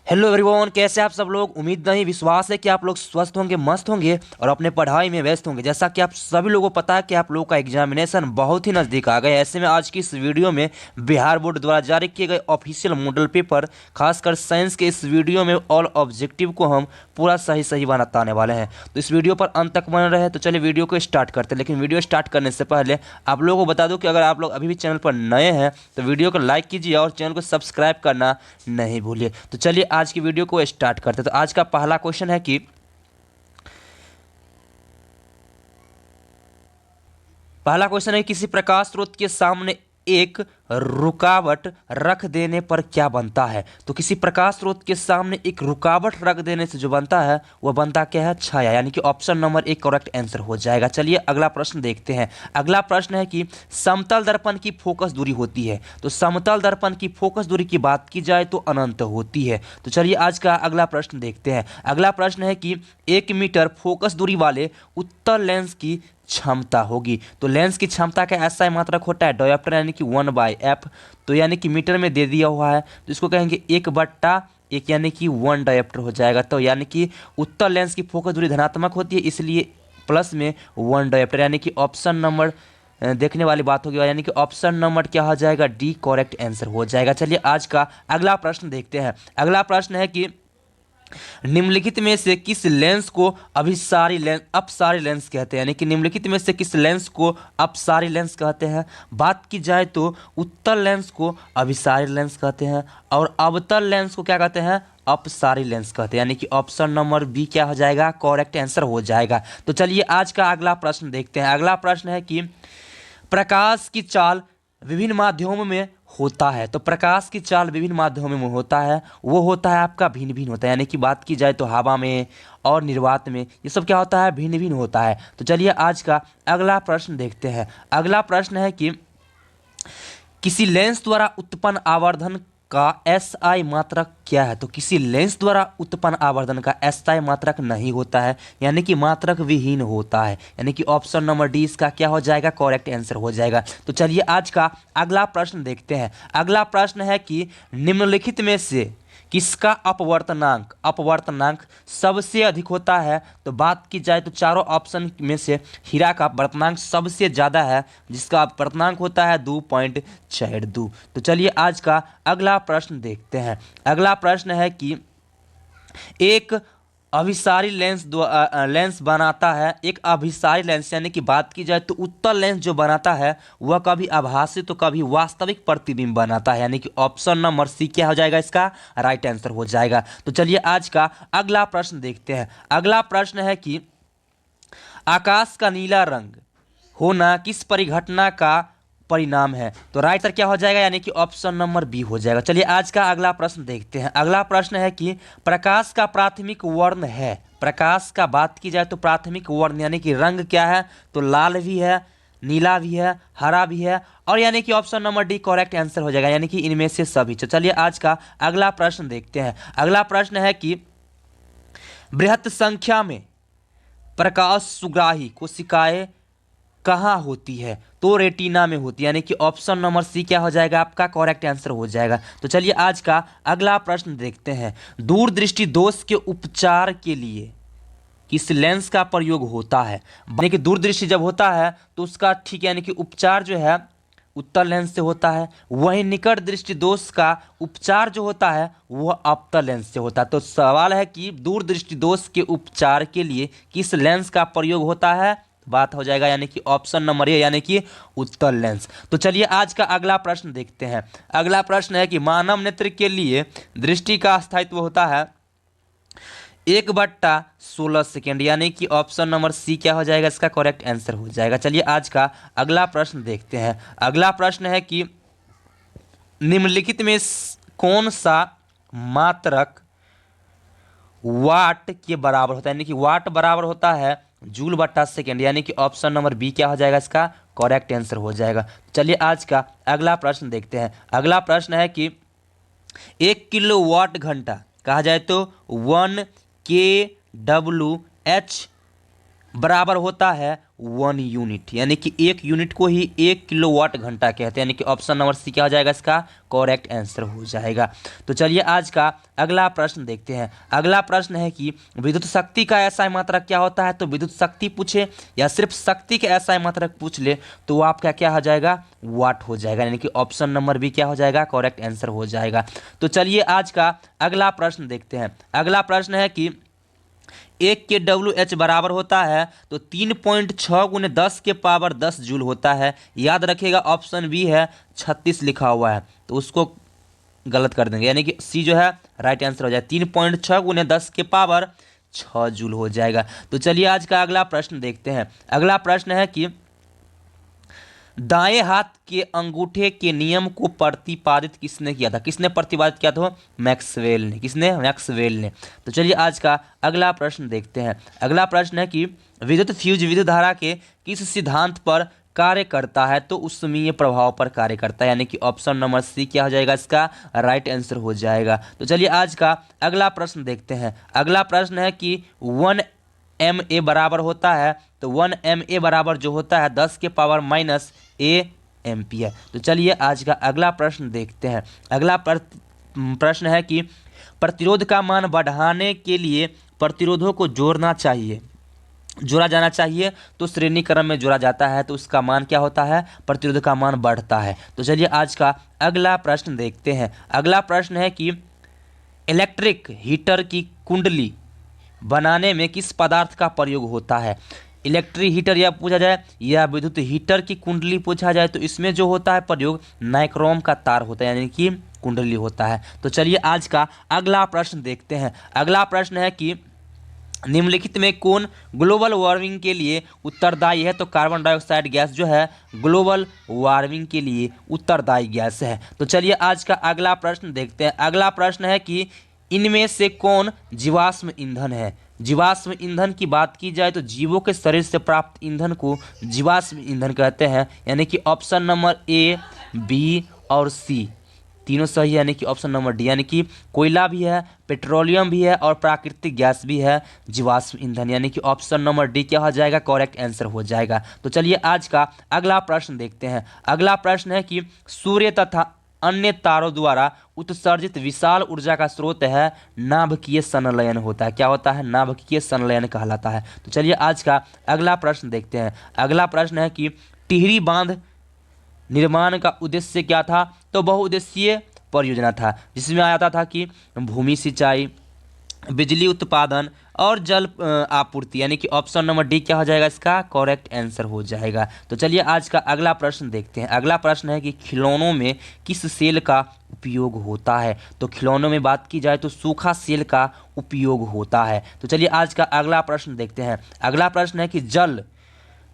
Hello everyone, कैसे आप सब लोग। उम्मीद नहीं विश्वास है कि आप लोग स्वस्थ होंगे, मस्त होंगे और अपने पढ़ाई में व्यस्त होंगे। जैसा कि आप सभी लोगों को पता है कि आप लोगों का एग्जामिनेशन बहुत ही नज़दीक आ गए। ऐसे में आज की इस वीडियो में बिहार बोर्ड द्वारा जारी किए गए ऑफिशियल मॉडल पेपर, खासकर साइंस के इस वीडियो में ऑल ऑब्जेक्टिव को हम पूरा सही सही बताने वाले हैं। तो इस वीडियो पर अंत तक बने रहे। तो चलिए वीडियो को स्टार्ट करते हैं। लेकिन वीडियो स्टार्ट करने से पहले आप लोगों को बता दूं कि अगर आप लोग अभी भी चैनल पर नए हैं तो वीडियो को लाइक कीजिए और चैनल को सब्सक्राइब करना नहीं भूलिए। तो चलिए आज की वीडियो को स्टार्ट करते हैं। तो आज का पहला क्वेश्चन है कि किसी प्रकाश स्रोत के सामने एक रुकावट रख देने पर क्या बनता है। तो किसी प्रकाश स्रोत के सामने एक रुकावट रख देने से जो बनता है वह बनता क्या है, छाया। यानी कि ऑप्शन नंबर एक करेक्ट आंसर हो जाएगा। चलिए अगला प्रश्न देखते हैं। अगला प्रश्न है कि समतल दर्पण की फोकस दूरी होती है। तो समतल दर्पण की फोकस दूरी की बात की जाए तो अनंत होती है। तो चलिए आज का अगला प्रश्न देखते हैं। अगला प्रश्न है कि 1 मीटर फोकस दूरी वाले उत्तल लेंस की क्षमता होगी। तो लेंस की क्षमता का ऐसा ही मात्रक होता है डायोप्टर, यानी कि 1/f। तो यानी कि मीटर में दे दिया हुआ है तो इसको कहेंगे 1/1, यानी कि 1 डायोप्टर हो जाएगा। तो यानी कि उत्तल लेंस की फोकस दूरी धनात्मक होती है, इसलिए प्लस में 1 डायोप्टर, यानी कि ऑप्शन नंबर देखने वाली बात होगी। यानी कि ऑप्शन नंबर क्या हो जाएगा, डी करेक्ट आंसर हो जाएगा। चलिए आज का अगला प्रश्न देखते हैं। अगला प्रश्न है कि निम्नलिखित में से किस लेंस को अपसारी लेंस कहते हैं। यानी कि निम्नलिखित में से किस लेंस को अपसारी लेंस कहते हैं। बात की जाए तो उत्तल लेंस को अभिसारी लेंस कहते हैं और अवतल लेंस को क्या कहते हैं, अपसारी लेंस कहते हैं। यानी कि ऑप्शन नंबर बी क्या हो जाएगा, करेक्ट आंसर हो जाएगा। तो चलिए आज का अगला प्रश्न देखते हैं। अगला प्रश्न है कि प्रकाश की चाल विभिन्न माध्यमों में होता है। तो प्रकाश की चाल विभिन्न माध्यमों में होता है, वो होता है आपका भिन्न भिन्न होता है। यानी कि बात की जाए तो हवा में और निर्वात में ये सब क्या होता है, भिन्न भिन्न होता है। तो चलिए आज का अगला प्रश्न देखते हैं। अगला प्रश्न है कि किसी लेंस द्वारा उत्पन्न आवर्धन का एसआई मात्रक क्या है। तो किसी लेंस द्वारा उत्पन्न आवर्धन का एसआई मात्रक नहीं होता है, यानी कि मात्रक विहीन होता है। यानी कि ऑप्शन नंबर डी इसका क्या हो जाएगा, करेक्ट आंसर हो जाएगा। तो चलिए आज का अगला प्रश्न देखते हैं। अगला प्रश्न है कि निम्नलिखित में से किसका अपवर्तनांक सबसे अधिक होता है। तो बात की जाए तो चारों ऑप्शन में से हीरा का अपवर्तनांक सबसे ज़्यादा है, जिसका अपवर्तनांक होता है 2.42। तो चलिए आज का अगला प्रश्न देखते हैं। अगला प्रश्न है कि एक अभिसारी लेंस बनाता है, एक अभिसारी लेंस यानी कि बात की जाए तो उत्तल लेंस जो बनाता है वह कभी आभासी तो कभी वास्तविक प्रतिबिंब बनाता है। यानी कि ऑप्शन नंबर सी क्या हो जाएगा, इसका राइट आंसर हो जाएगा। तो चलिए आज का अगला प्रश्न देखते हैं। अगला प्रश्न है कि आकाश का नीला रंग होना किस परिघटना का परिणाम है। तो राइट आंसर क्या हो जाएगा, यानी कि ऑप्शन नंबर बी हो जाएगा। चलिए आज का अगला प्रश्न देखते हैं। अगला प्रश्न है कि प्रकाश का प्राथमिक वर्ण है। प्रकाश का बात की जाए तो प्राथमिक वर्ण यानी कि रंग क्या है, तो लाल भी है, नीला भी है, हरा भी है और यानी कि option number D correct answer हो जाएगा, यानी कि इनमें से सभी। तो चलिए आज का अगला प्रश्न देखते हैं। अगला प्रश्न है कि बृहत संख्या में प्रकाश सुग्राही कोशिकाएं कहाँ होती है। तो रेटिना में होती है, यानी कि ऑप्शन नंबर सी क्या हो जाएगा, आपका करेक्ट आंसर हो जाएगा। तो चलिए आज का अगला प्रश्न देखते हैं। दूरदृष्टि दोष के उपचार के लिए किस लेंस का प्रयोग होता है। यानी कि दूरदृष्टि जब होता है तो उसका ठीक यानी कि उपचार जो है उत्तल लेंस से होता है, वहीं निकट दृष्टि दोष का उपचार जो होता है वह अवतल लेंस से होता है। तो सवाल है कि दूरदृष्टि दोष के उपचार के लिए किस लेंस का प्रयोग होता है, बात हो जाएगा यानी कि ऑप्शन नंबर ए यानी कि उत्तल लेंस। तो चलिए आज का अगला प्रश्न देखते हैं। अगला प्रश्न है कि मानव नेत्र के लिए दृष्टि का स्थायित्व होता है 1/16 सेकेंड, यानी कि ऑप्शन नंबर सी क्या हो जाएगा, इसका करेक्ट आंसर हो जाएगा। चलिए आज का अगला प्रश्न देखते हैं। अगला प्रश्न है कि निम्नलिखित में कौन सा मात्रक वाट के बराबर होता है। यानी कि वाट बराबर होता है जूल/सेकेंड, यानी कि ऑप्शन नंबर बी क्या हो जाएगा, इसका करेक्ट आंसर हो जाएगा। चलिए आज का अगला प्रश्न देखते हैं। अगला प्रश्न है कि 1 किलोवाट घंटा कहा जाए तो 1 kWh बराबर होता है 1 यूनिट, यानी कि 1 यूनिट को ही 1 किलोवाट घंटा कहते हैं, यानी कि ऑप्शन नंबर सी क्या हो जाएगा, इसका करेक्ट आंसर हो जाएगा। तो चलिए आज का अगला प्रश्न देखते हैं। अगला प्रश्न है कि विद्युत शक्ति का एसआई मात्रक क्या होता है। तो विद्युत शक्ति पूछे या सिर्फ शक्ति के एसआई मात्रक पूछ ले तो वो आपका क्या हो जाएगा, वाट हो जाएगा, यानी कि ऑप्शन नंबर बी क्या हो जाएगा, करेक्ट आंसर हो जाएगा। तो चलिए आज का अगला प्रश्न देखते हैं। अगला प्रश्न है कि 1 के WH बराबर होता है तो 3.6 गुने 10 के पावर 10 जूल होता है। याद रखिएगा ऑप्शन बी है 36 लिखा हुआ है, तो उसको गलत कर देंगे, यानी कि सी जो है राइट आंसर हो जाएगा। 3.6 गुने 10 के पावर 6 जूल हो जाएगा। तो चलिए आज का अगला प्रश्न देखते हैं। अगला प्रश्न है कि दाएं हाथ के अंगूठे के नियम को प्रतिपादित किसने किया था। किसने प्रतिपादित किया था, मैक्सवेल ने। किसने, मैक्सवेल ने। तो चलिए आज का अगला प्रश्न देखते हैं। अगला प्रश्न है कि विद्युत फ्यूज विद्युत धारा के किस सिद्धांत पर कार्य करता है। तो ऊष्मीय प्रभाव पर कार्य करता है, यानी कि ऑप्शन नंबर सी क्या हो जाएगा, इसका राइट आंसर हो जाएगा। तो चलिए आज का अगला प्रश्न देखते हैं। अगला प्रश्न है कि 1 MA बराबर होता है तो 1 MA बराबर जो होता है 10 के पावर माइनस A एम्पियर। तो चलिए आज का अगला प्रश्न देखते हैं। अगला प्रश्न है कि प्रतिरोध का मान बढ़ाने के लिए प्रतिरोधों को जोड़ा जाना चाहिए तो श्रेणी क्रम में जोड़ा जाता है, तो उसका मान क्या होता है, प्रतिरोध का मान बढ़ता है। तो चलिए आज का अगला प्रश्न देखते हैं। अगला प्रश्न है कि इलेक्ट्रिक हीटर की कुंडली बनाने में किस पदार्थ का प्रयोग होता है। इलेक्ट्रिक हीटर या पूछा जाए या विद्युत हीटर की कुंडली पूछा जाए तो इसमें जो होता है प्रयोग नाइक्रोम का तार होता है, यानी कि कुंडली होता है। तो चलिए आज का अगला प्रश्न देखते हैं। अगला प्रश्न है कि निम्नलिखित में कौन ग्लोबल वार्मिंग के लिए उत्तरदायी है। तो कार्बन डाइऑक्साइड गैस जो है ग्लोबल वार्मिंग के लिए उत्तरदायी गैस है। तो चलिए आज का अगला प्रश्न देखते हैं। अगला प्रश्न है कि इनमें से कौन जीवाश्म ईंधन है। जीवाश्म ईंधन की बात की जाए तो जीवों के शरीर से प्राप्त ईंधन को जीवाश्म ईंधन कहते हैं, यानी कि ऑप्शन नंबर ए, बी और सी तीनों सही है, यानी कि ऑप्शन नंबर डी, यानी कि कोयला भी है, पेट्रोलियम भी है और प्राकृतिक गैस भी है जीवाश्म ईंधन, यानी कि ऑप्शन नंबर डी क्या हो जाएगा, करेक्ट आंसर हो जाएगा। तो चलिए आज का अगला प्रश्न देखते हैं। अगला प्रश्न है कि सूर्य तथा अन्य तारों द्वारा उत्सर्जित विशाल ऊर्जा का स्रोत है नाभिकीय संलयन होता है। क्या होता है, नाभिकीय संलयन कहलाता है। तो चलिए आज का अगला प्रश्न देखते हैं। अगला प्रश्न है कि टिहरी बांध निर्माण का उद्देश्य क्या था। तो बहुउद्देशीय परियोजना था जिसमें आता था कि भूमि सिंचाई, बिजली उत्पादन और जल आपूर्ति, यानी कि ऑप्शन नंबर डी क्या हो जाएगा, इसका करेक्ट आंसर हो जाएगा। तो चलिए आज का अगला प्रश्न देखते हैं। अगला प्रश्न है कि खिलौनों में किस सेल का उपयोग होता है। तो खिलौनों में बात की जाए तो सूखा सेल का उपयोग होता है। तो चलिए आज का अगला प्रश्न देखते हैं। अगला प्रश्न है कि जल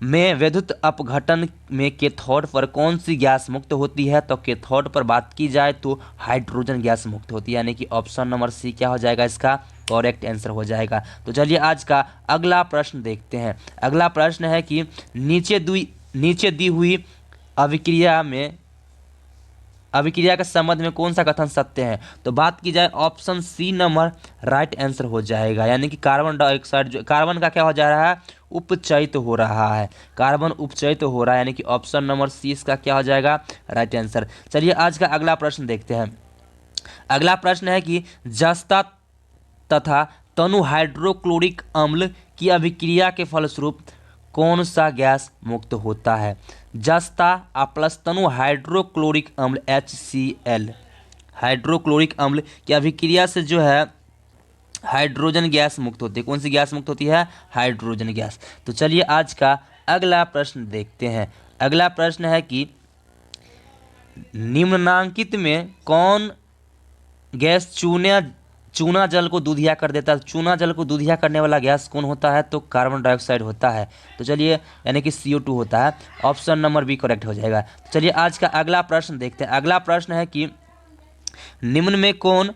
में विद्युत अपघटन में कैथोड पर कौन सी गैस मुक्त होती है। तो कैथोड पर बात की जाए तो हाइड्रोजन गैस मुक्त होती है, यानी कि ऑप्शन नंबर सी क्या हो जाएगा, इसका करेक्ट आंसर हो जाएगा। तो चलिए आज का अगला प्रश्न देखते हैं। अगला प्रश्न है कि नीचे दी हुई अभिक्रिया के संबंध में कौन सा कथन सत्य है। तो बात की जाए option C number right answer हो जाएगा, यानी कि कार्बन डाइऑक्साइड जो कार्बन का क्या हो जा रहा है, उपचयित हो रहा है। कार्बन उपचयित हो रहा है, यानी कि ऑप्शन नंबर सी इसका क्या हो जाएगा, राइट आंसर। चलिए आज का अगला प्रश्न देखते हैं। अगला प्रश्न है कि जस्ता तथा तनु हाइड्रोक्लोरिक अम्ल की अभिक्रिया के फलस्वरूप कौन सा गैस मुक्त होता है। जस्ता प्लस तनु हाइड्रोक्लोरिक अम्ल HCl, हाइड्रोक्लोरिक अम्ल की अभिक्रिया से जो है हाइड्रोजन गैस मुक्त होती है। कौन सी गैस मुक्त होती है, हाइड्रोजन गैस। तो चलिए आज का अगला प्रश्न देखते हैं। अगला प्रश्न है कि निम्नांकित में कौन गैस चूना जल को दूधिया कर देता है। चूना जल को दूधिया करने वाला गैस कौन होता है, तो कार्बन डाइऑक्साइड होता है। तो चलिए यानी कि CO2 होता है, ऑप्शन नंबर बी करेक्ट हो जाएगा। तो चलिए आज का अगला प्रश्न देखते हैं। अगला प्रश्न है कि निम्न में कौन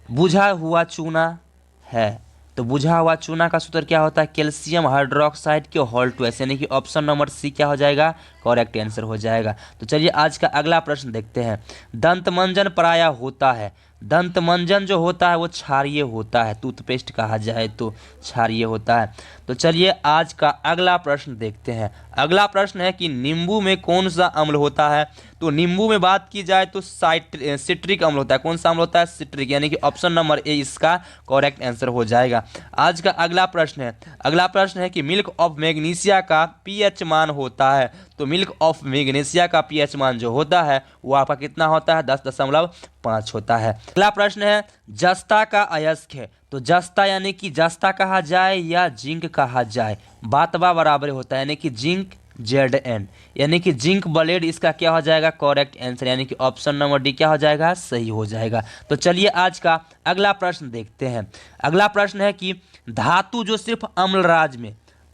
बुझा हुआ चूना है। तो बुझा हुआ चूना का सूत्र क्या होता है, कैल्शियम हाइड्रोक्साइड के होल 2s, यानी कि ऑप्शन नंबर सी क्या हो जाएगा, करेक्ट आंसर हो जाएगा। तो चलिए आज का अगला प्रश्न देखते हैं। दंतमंजन प्रायः होता है, दंतमंजन जो होता है वो क्षारीय होता है, टूथपेस्ट कहा जाए तो क्षारीय होता है। तो चलिए आज का अगला प्रश्न देखते हैं। अगला प्रश्न है कि नींबू में कौन सा अम्ल होता है। तो नींबू में बात की जाए तो सिट्रिक अम्ल होता है। कौन सा अम्ल होता है? सिट्रिक, यानी कि ऑप्शन नंबर ए इसका करेक्ट आंसर हो जाएगा। आज का अगला प्रश्न है, अगला प्रश्न है कि मिल्क ऑफ मैग्नीशिया का पीएच मान होता है। तो मिल्क ऑफ मैग्नीशिया का पीएच मान जो होता है वो आपका कितना होता है? 10.5 होता है। अगला प्रश्न है जस्ता का अयस्क है। तो जस्ता यानी कि जस्ता कहा जाए या जिंक कहा जाए, बातबा बराबर होता है, यानी कि जिंक Zn, यानी कि जिंक ब्लेड इसका क्या हो जाएगा? करेक्ट आंसर, यानी कि ऑप्शन नंबर डी क्या हो जाएगा? सही हो जाएगा। तो चलिए आज का अगला प्रश्न देखते हैं। अगला प्रश्न है कि धातु जो सिर्फ अम्लराज में,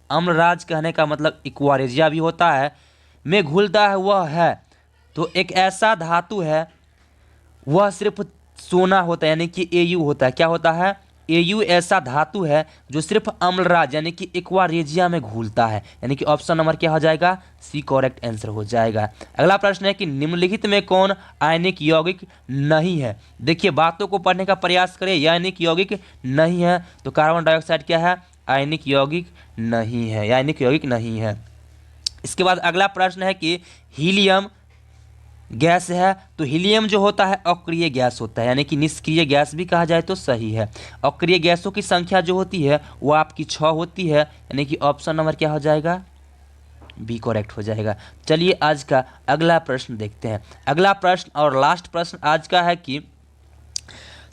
अम्लराज कहने का मतलब इक्वारेजिया भी होता है, में घुलता है वह है। तो एक ऐसा धातु है वह सिर्फ सोना होता है, यानी कि Au होता है। क्या होता है? Au ऐसा धातु है जो सिर्फ अम्लराज यानी कि एक्वारेजिया में घुलता है, यानी कि ऑप्शन नंबर क्या हो जाएगा? सी करेक्ट आंसर हो जाएगा। अगला प्रश्न है कि निम्नलिखित में कौन आयनिक यौगिक नहीं है। देखिए बातों को पढ़ने का प्रयास करें। आयनिक यौगिक नहीं है तो कार्बन डाइऑक्साइड क्या है? आयनिक यौगिक नहीं है, आयनिक यौगिक नहीं है। इसके बाद अगला प्रश्न है कि हीलियम गैस है। तो हीलियम जो होता है अक्रिय गैस होता है, यानी कि निष्क्रिय गैस भी कहा जाए तो सही है। अक्रिय गैसों की संख्या जो होती है वो आपकी 6 होती है, यानी कि ऑप्शन नंबर क्या हो जाएगा? बी करेक्ट हो जाएगा। चलिए आज का अगला प्रश्न देखते हैं। अगला प्रश्न और लास्ट प्रश्न आज का है कि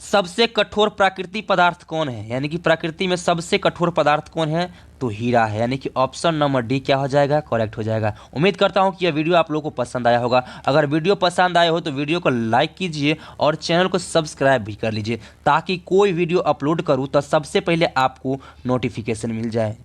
सबसे कठोर प्राकृतिक पदार्थ कौन है, यानी कि प्रकृति में सबसे कठोर पदार्थ कौन है? तो हीरा है, यानी कि ऑप्शन नंबर डी क्या हो जाएगा? करेक्ट हो जाएगा। उम्मीद करता हूं कि यह वीडियो आप लोगों को पसंद आया होगा। अगर वीडियो पसंद आए हो तो वीडियो को लाइक कीजिए और चैनल को सब्सक्राइब भी कर लीजिए, ताकि कोई वीडियो अपलोड करूं तो सबसे पहले आपको नोटिफिकेशन मिल जाए।